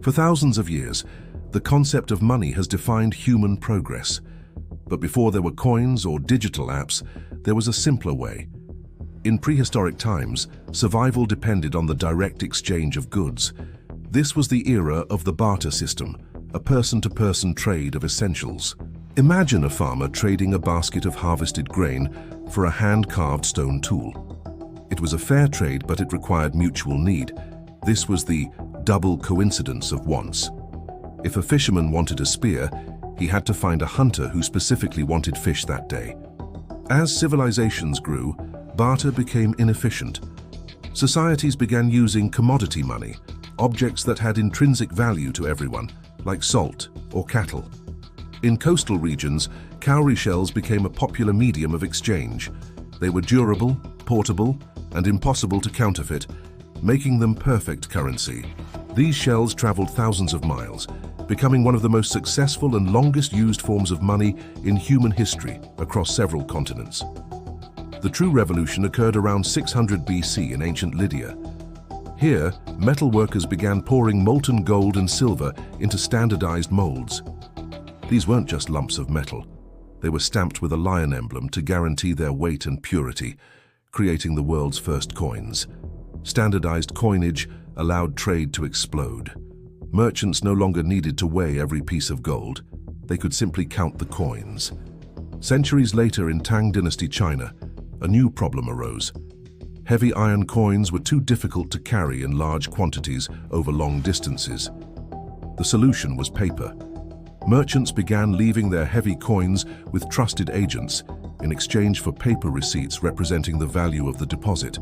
For thousands of years, the concept of money has defined human progress. But before there were coins or digital apps, there was a simpler way. In prehistoric times, survival depended on the direct exchange of goods. This was the era of the barter system, a person-to-person trade of essentials. Imagine a farmer trading a basket of harvested grain for a hand-carved stone tool. It was a fair trade, but it required mutual need. This was the double coincidence of wants. If a fisherman wanted a spear, he had to find a hunter who specifically wanted fish that day. As civilizations grew, barter became inefficient. Societies began using commodity money, objects that had intrinsic value to everyone, like salt or cattle. In coastal regions, cowrie shells became a popular medium of exchange. They were durable, portable, and impossible to counterfeit, making them perfect currency. These shells traveled thousands of miles, becoming one of the most successful and longest used forms of money in human history across several continents. The true revolution occurred around 600 BC in ancient Lydia. Here, metal workers began pouring molten gold and silver into standardized molds. These weren't just lumps of metal. They were stamped with a lion emblem to guarantee their weight and purity, creating the world's first coins. Standardized coinage allowed trade to explode. Merchants no longer needed to weigh every piece of gold. They could simply count the coins. Centuries later in Tang Dynasty China, a new problem arose. Heavy iron coins were too difficult to carry in large quantities over long distances. The solution was paper. Merchants began leaving their heavy coins with trusted agents in exchange for paper receipts representing the value of the deposit.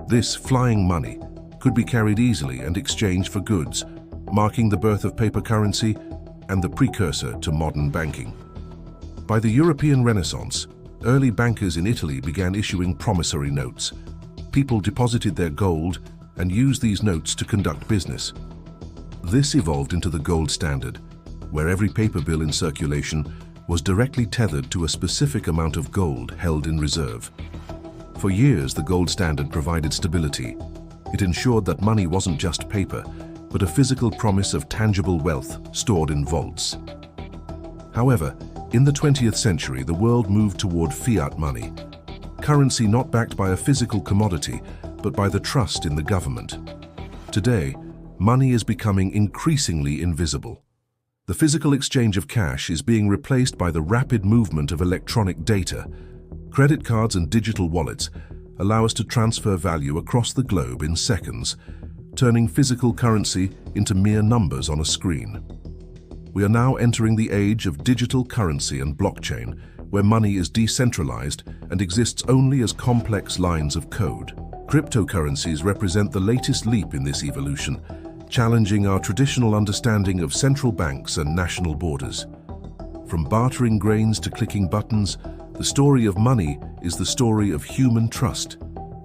This flying money could be carried easily and exchanged for goods, marking the birth of paper currency and the precursor to modern banking. By the European Renaissance, early bankers in Italy began issuing promissory notes. People deposited their gold and used these notes to conduct business. This evolved into the gold standard, where every paper bill in circulation was directly tethered to a specific amount of gold held in reserve. For years, the gold standard provided stability. It ensured that money wasn't just paper, but a physical promise of tangible wealth stored in vaults. However, in the 20th century, the world moved toward fiat money, currency not backed by a physical commodity, but by the trust in the government. Today, money is becoming increasingly invisible. The physical exchange of cash is being replaced by the rapid movement of electronic data. Credit cards and digital wallets allow us to transfer value across the globe in seconds, turning physical currency into mere numbers on a screen. We are now entering the age of digital currency and blockchain, where money is decentralized and exists only as complex lines of code. Cryptocurrencies represent the latest leap in this evolution, challenging our traditional understanding of central banks and national borders. From bartering grains to clicking buttons, the story of money is the story of human trust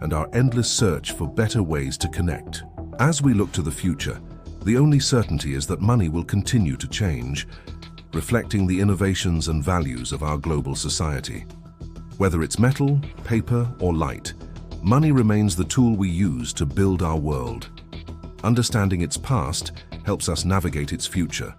and our endless search for better ways to connect. As we look to the future, the only certainty is that money will continue to change, reflecting the innovations and values of our global society. Whether it's metal, paper, or light, money remains the tool we use to build our world. Understanding its past helps us navigate its future.